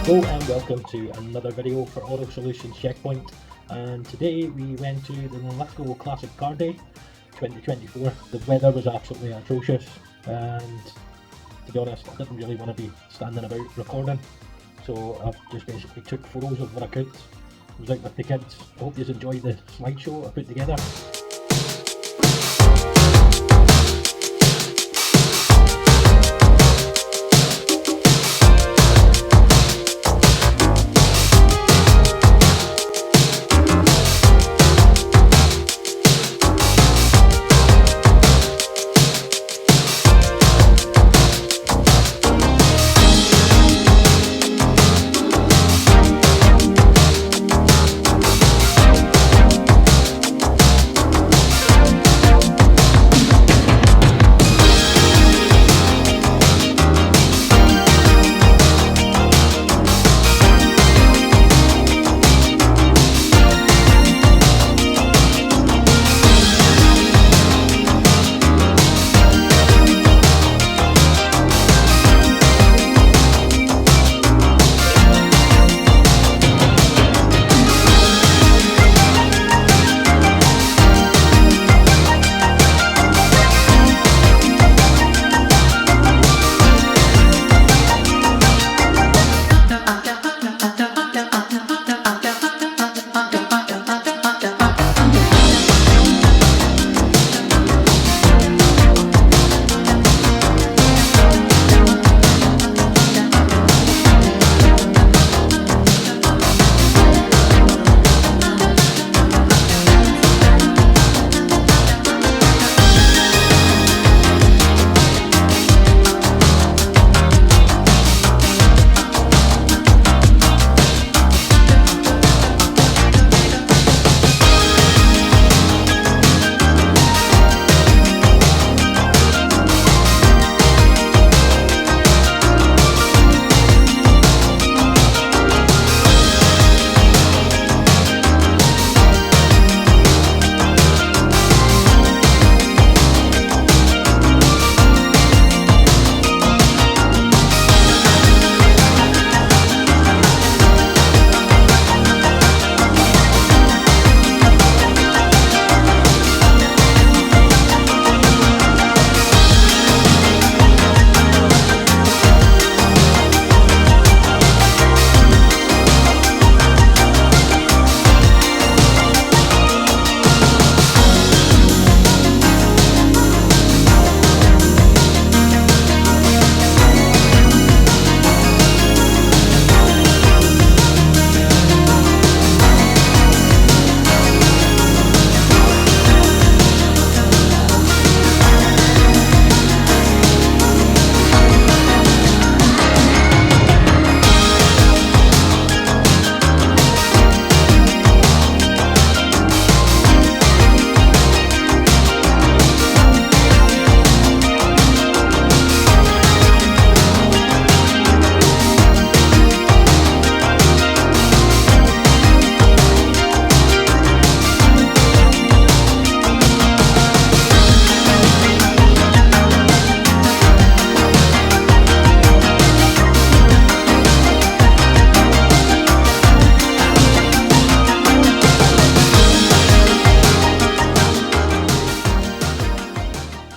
Hello and welcome to another video for Auto Solutions Checkpoint, and today we went to the Linlithgow Classic Car Day 2024. The weather was absolutely atrocious and to be honest I didn't really want to be standing about recording, so I've just basically took photos of what I could. I was out with the kids. I hope you enjoyed the slideshow I put together.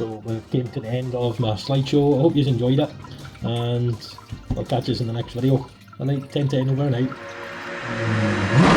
So we came to the end of my slideshow. I hope you enjoyed it, and I'll catch you in the next video. I like 10 over and out.